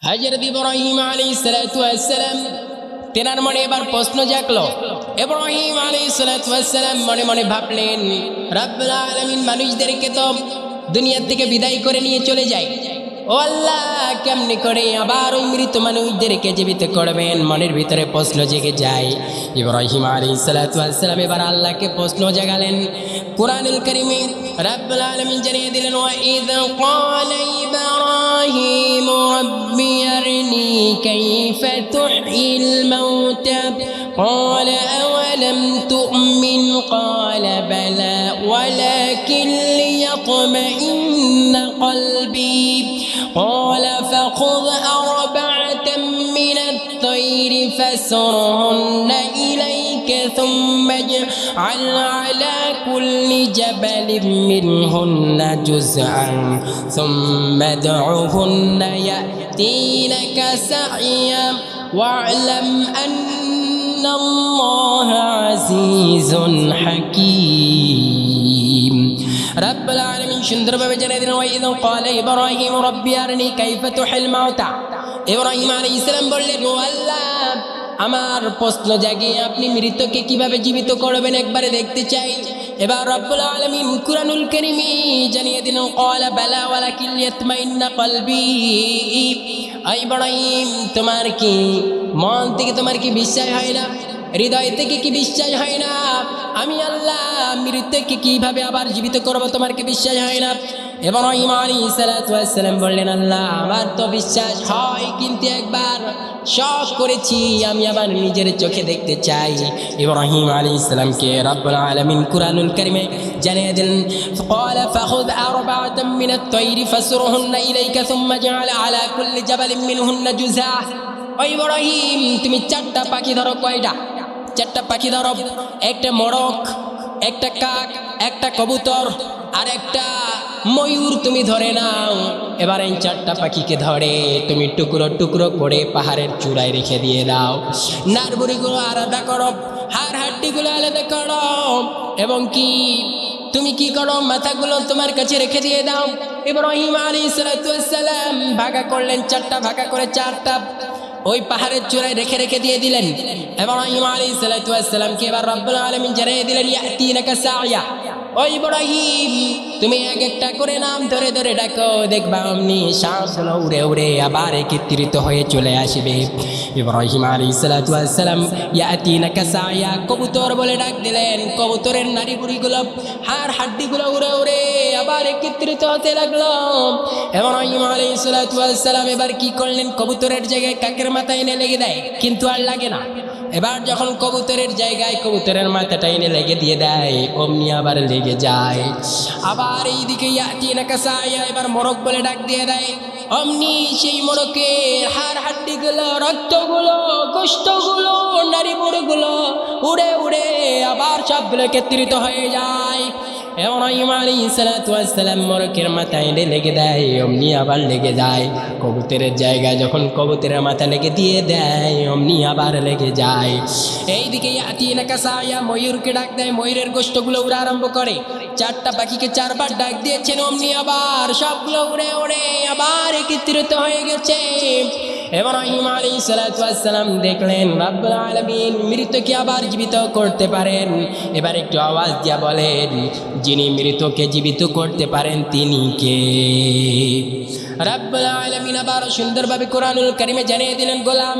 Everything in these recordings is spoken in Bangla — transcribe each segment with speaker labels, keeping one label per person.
Speaker 1: হযরত ইব্রাহিম আলাইহিস সালাতু ওয়াস সালাম তেনার মনে এবার প্রশ্ন জাগলো। ইব্রাহিম আলাইহিস সালাতু ওয়াস সালাম মনে মনে ভাবলেন, রব্বুল আলামিন মানুষদেরকে তো দুনিয়া থেকে বিদায় করে নিয়ে চলে যায়, ও আল্লাহ কেমনে করে আবার ওই মৃত মানুষদেরকে জীবিত করবেন? মনের ভিতরে প্রশ্ন জেগে যায়। ইব্রাহিম আলাইহিস সালাতু ওয়াস সালাম এবার আল্লাহকে প্রশ্ন জাগালেন। কুরআনুল কারীমে রব্বুল আলামিন জানিয়ে দিলেন, ওয়া ইয ক্বালা ইব্রাহিম রব্বি আরনি কাইফা তুহয়িল মাউতা قال أولم تؤمن قال بلى ولكن ليطمئن قلبي قال فخذ أربعة من الطير فاسرهن إليك ثم اجعل على كل جبل منهن جزءا ثم ادعهن يأتينك سعيا واعلم أن الله عزيز حكيم। رب العالمين সুন্দরভাবে জানিয়ে দিলেন, ওয়া ইয ক্বালা ইব্রাহিম রব্বি আরনি কাইফা তুহয়িল মাউতা। ইব্রাহিম আলাইহিস সালাম বললেন, ও আল্লাহ আমার প্রশ্ন জাগে আপনি মৃতকে কিভাবে জীবিত করবেন একবারে দেখতে চাই। এবার রব্বুল আলামিন কুরআনুল কারীমে জানিয়ে দিলেন, ক্বালা বালা ওয়ালাকিন লিয়াতমাইন্না কলবি। ইব্রাহিম তোমার কি মন থেকে তোমার কি বিশ্বাস হয় না, হৃদয় থেকে কি বিশ্বাস হয় না আমি আল্লাহ মৃতকে কিভাবে আবার জীবিত করব? তোমার কি বিশ্বাস হয় না? ইব্রাহিম আলাইহিস সালাতু ওয়াস সালাম বললেন, আল্লাহ আমার তো বিশ্বাস হয়, কিন্তু একবার শখ করেছি, আমি আবার নিজের চোখে দেখতে চাই। ইব্রাহিম আলাইহিস সালামকে রব্বুল আলামিন কুরআনুল কারীমে জানিয়ে দিলেন, ক্বালা ফাখুয আরবাআতাম মিনাত তায়রি ফাসরহুন্না ইলাইকা সুম্মা জাআল আলা কুল্লি জাবালিন মিনহুন্না জুযা। ও ইব্রাহিম তুমি চারটা পাখি ধরো। কয়টা? চারটা পাখি ধরো। একটা মোরগ, একটা কাক, একটা কবুতর আর একটা ময়ূর তুমি ধরে নাও। এবার এই চারটা পাখিকে ধরে তুমি টুকরো টুকরো করে পাহাড়ের চূড়ায় রেখে দিয়ে দাও। নাড়বুড়িগুলো আলাদা করো, হাড় হাড্ডিগুলো আলাদা করো, এবং কি তুমি কি করো মাথাগুলো তোমার কাছে রেখে দিয়ে দাও। ইব্রাহিম আলাইহিস সালাতু ওয়াস সালাম ভাগা করলেন, চারটা ভাগা করে চারটা ওই পাহাড়ের চূড়ায় রেখে রেখে দিয়ে দিলেন। ইব্রাহিম আলাইহিস সালাতু ওয়াস সালামকে এবার রব্বুল আলামিন জানিয়ে দিলেন, ইয়াতিনাকা সাইয়া। ও ইব্রাহিম তুমি এক একটা করে নাম ধরে ধরে ডাকো, দেখবা অমনি সাপগুলো উড়ে উড়ে আবার একত্রিত হয়ে চলে আসবে। ইব্রাহিম আলাইহিস সালাতু ওয়াস সালাম ইয়াতিনাকা সাইয়া কবুতর বলে ডাক দিলেন। কবুতরের নাড়িভুড়িগুলো হাড় হাড্ডিগুলো উড়ে উড়ে আবার একত্রিত হতে লাগলো। ইব্রাহিম আলাইহিস সালাতু ওয়াস সালাম এবার কি করলেন? কবুতরের জায়গায় কাকের মাথা এনে লেগে দেয়, কিন্তু আর লাগে না। এবার যখন কবুতরের জায়গায় কবুতরের মাথাটা এনে লেগে দিয়ে দেয়, অমনি আবার লেগে যায়। আবার এইদিকে ইয়াতিনাকা সাইয়া এবার মোরগ বলে ডাক দিয়ে দেয়, অমনি সেই মোরগের হাড় হাড্ডিগুলো, রক্তগুলো, গোশতগুলো, নাড়িভুড়িগুলো উড়ে উড়ে আবার সবগুলো একত্রিত হয়ে যায়। ইব্রাহিম আলাইহিস সালাতু ওয়াস সালাম মোরগের মাথায় এনে লেগে দেয়, অমনি আবার লেগে যায়। কবুতরের জায়গায় যখন কবুতরের মাথা লেগে দিয়ে দেয়, অমনি আবার লেগে যায়। এইদিকে ইয়াতিনাকা সাইয়া ময়ূরকে ডাক দেয়, ময়ূরের গোশতগুলো উড়ে আরম্ভ করে। চারটা পাখিকে চারবার ডাক দিয়েছেন, অমনি আবার সবগুলো উড়ে উড়ে আবার একত্রিত হয়ে গেছে। ইব্রাহিম আলাইহিস সালাতু ওয়াস সালাম দেখলেন রব্বুল আলামিন মৃতকে আবার জীবিত করতে পারেন। এবার একটু আওয়াজ দিয়া বলেন, যিনি মৃতকে জীবিত করতে পারেন তিনি কে? রব্বুল আলামিন আবার সুন্দরভাবে কুরআনুল কারীমে জানিয়ে দিলেন, গোলাম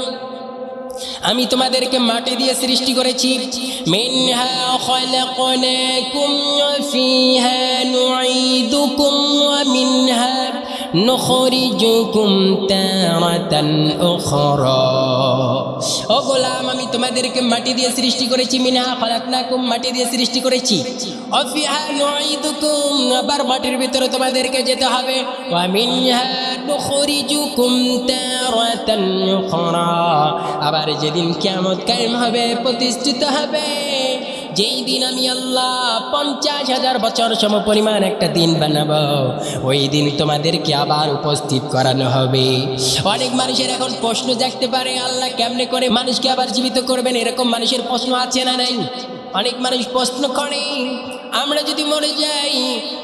Speaker 1: আমি তোমাদেরকে মাটি দিয়ে সৃষ্টি করেছি। মিনহা খালাকনাকুম ওয়া ফিহা নুঈদুকুম ওয়া মিনহা নুখরিজুকুম তারাতান উখরা। ও গোলাম আমি তোমাদেরকে মাটি দিয়ে সৃষ্টি করেছি। মিনহা খালাকনাকুম মাটি দিয়ে সৃষ্টি করেছি। ওয়া ফিহা নুঈদুকুম আবার মাটির ভিতরে তোমাদেরকে যেতে হবে। ওয়া মিনহা নুখরিজুকুম তারাতান উখরা আবার যেদিন কিয়ামত কায়েম হবে, প্রতিষ্ঠিত হবে, যেই দিন আমি আল্লাহ 50,000 বছর সমপরিমাণ একটা দিন বানাবো, ওই দিন তোমাদেরকে আবার উপস্থিত করানো হবে। অনেক মানুষের এখন প্রশ্ন জাগতে পারে, আল্লাহ কেমনে করে মানুষকে আবার জীবিত করবেন? এরকম মানুষের প্রশ্ন আছে না নাই? অনেক মানুষ প্রশ্ন করে, আমরা যদি মরে যাই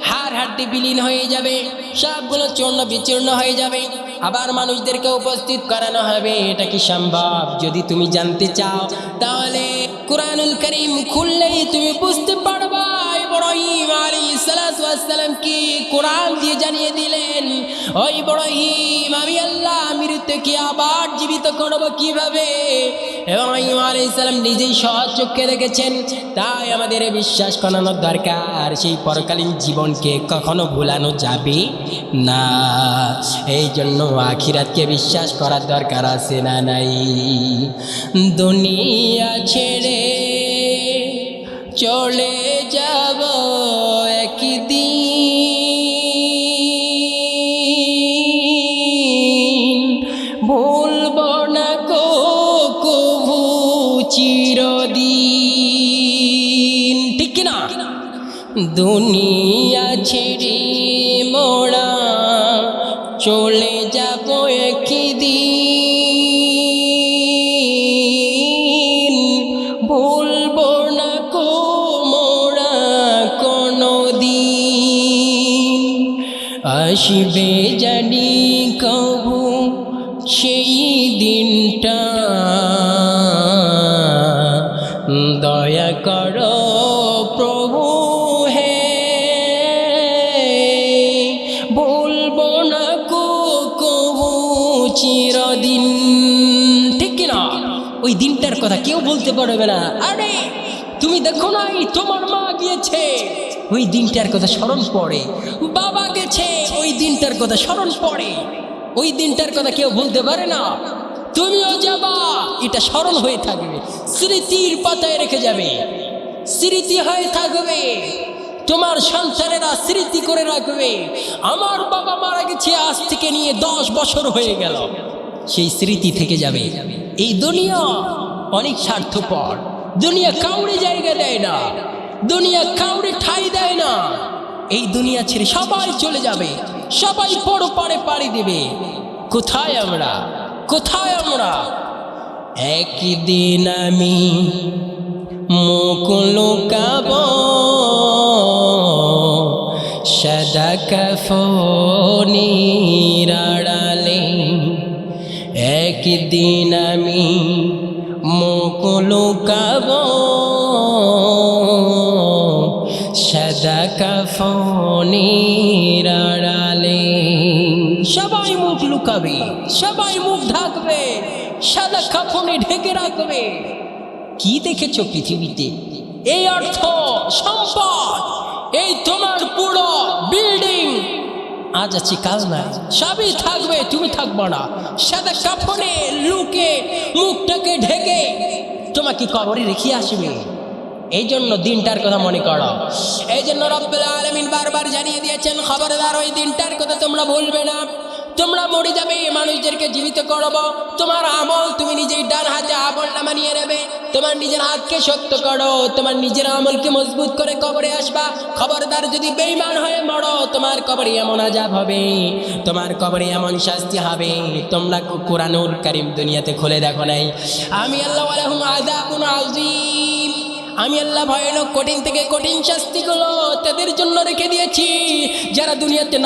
Speaker 1: হাড় হাড্ডি বিলীন হয়ে যাবে, সবগুলো চূর্ণ বিচূর্ণ হয়ে যাবে, আবার মানুষদেরকে উপস্থিত করানো হবে। এটা কি সম্ভব? যদি তুমি জানতে চাও তাহলে কুরআনুল কারীম খুললেই তুমি বুঝতে পারবা। ইব্রাহিম আলাইহিস সালাতু ওয়াস সালাম কি কোরআন দিয়ে জানিয়ে দিলেন, ও ইব্রাহিম, আমি আল্লাহ মৃতকে আবার জীবিত করব কিভাবে। ইব্রাহিম আলাইহিস সালাম নিজেই স্বচক্ষে দেখেছেন। তাই আমাদের বিশ্বাস করানোর দরকার, সেই পরকালীন জীবনকে কখনো ভুলানো যাবে না। এই জন্য আখিরাতকে বিশ্বাস করার দরকার আছে না নাই? দুনিয়া ছেড়ে চলে যাব একদিন, ভুলব না কভু চিরদিন। ঠিক কিনা? দুনিয়া ছেড়ে মোরা চলে যাব একদিন, ভুলব না মোরা কোনো দিন। আসবে জানি কবু সেই দিনটা, দয়া করো প্রভু হে, বলবো না কবু চিরদিন। ঠিক কিনা? ওই দিনটার কথা কেউ বলতে পারবে না। আরে তুমি দেখো নাই, তোমার মা গিয়েছে, ওই দিনটার কথা স্মরণ পড়ে। বাবা গেছে, ওই দিনটার কথা স্মরণ পড়ে। ওই দিনটার কথা কেউ বলতে পারে না। তুমিও যাবা, এটা স্মরণ হয়ে থাকবে, স্মৃতির পাতায় রেখে যাবে, স্মৃতি হয়ে থাকবে। তোমার সন্তানেরা স্মৃতি করে রাখবে, আমার বাবা মারা গেছে আজ থেকে নিয়ে 10 বছর হয়ে গেল। সেই স্মৃতি থেকে যাবে। এই দুনিয়া অনেক স্বার্থপর, দুনিয়া কাউরে জায়গা দেয় না, দুনিয়া কাউরে ঠাঁই দেয় না। এই দুনিয়া ছেড়ে সবাই চলে যাবে, সবাই পর পারে পাড়ি দেবে। কোথায় আমরা, কোথায় আমরা? একদিন আমি মুখ লুকাবো সাদা কাফনের আড়ালে, একদিন আমি মুখ লুকাবো সাদা কাফনের আড়ালে। সবাই মুখ লুকাবে, সবাই মুখ ঢাকবে, সাদা কাফনে ঢেকে রাখবে। কি দেখেছো পৃথিবীতে? এই অর্থ সম্পদ, এই তোমার পুরো বিল্ডিং আজ আছে কাল নাই, সবই থাকবে, তুমি থাকবে না। সাদা কাফনে লুকে মুখটাকে ঢেকে তোমাকে কবরে রেখে আসবে। এই জন্য দিনটার কথা মনে করো। এই জন্য রব্বুল আলামিন বারবার জানিয়ে দিয়েছেন, খবরদার ওই দিনটার কথা তোমরা ভুলবে না। তোমরা মরে যাবে, মানুষদেরকে জীবিত করব। তোমার আমল তুমি নিজেই ডান হাতে আমলনামা নিয়ে নেবে। তোমার নিজের হাতকে শক্ত করো, তোমার নিজের আমলকে মজবুত করে কবরে আসবা। খবরদার যদি বেঈমান হয়ে মরো, তোমার কবরে এমন আযাব হবে, তোমার কবরে এমন শাস্তি হবে। তোমরা কুরআনুল কারীম দুনিয়াতে খুলে দেখো নাই? আমি আল্লাহ ওয়ালাহুম আযাবুন আযীম, আমি আল্লাহ ভয়ানক কঠিন থেকে কঠিন শাস্তিগুলো তাদের জন্য রেখে দিয়েছি যারা দুনিয়াতে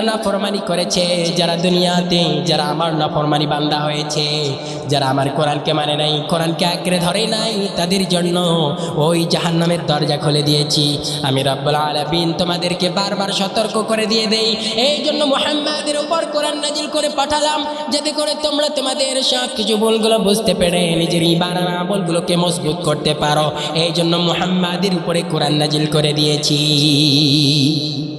Speaker 1: নাফরমানি করেছে, যারা দুনিয়াতে যারা আমার নাফরমানি বান্দা হয়েছে, যারা আমার কোরআনকে মানে নাই, কোরআনকে আঁকড়ে ধরে নাই, তাদের জন্য ওই জাহান্নামের দরজা খুলে দিয়েছি। আমি রব্বুল আলামিন তোমাদেরকে বারবার সতর্ক করে দিয়ে দেই। এই জন্য মুহাম্মাদের উপর কোরআন নাজিল করে পাঠালাম, যাতে করে তোমরা তোমাদের সব কিছু ভুলগুলো বুঝতে পেরে নিজের ঈমান আর আমলগুলোকে মজবুত করতে পারো। এই জন্য মুহাম্মাদের উপরে কোরআন নাজিল করে দিয়েছি।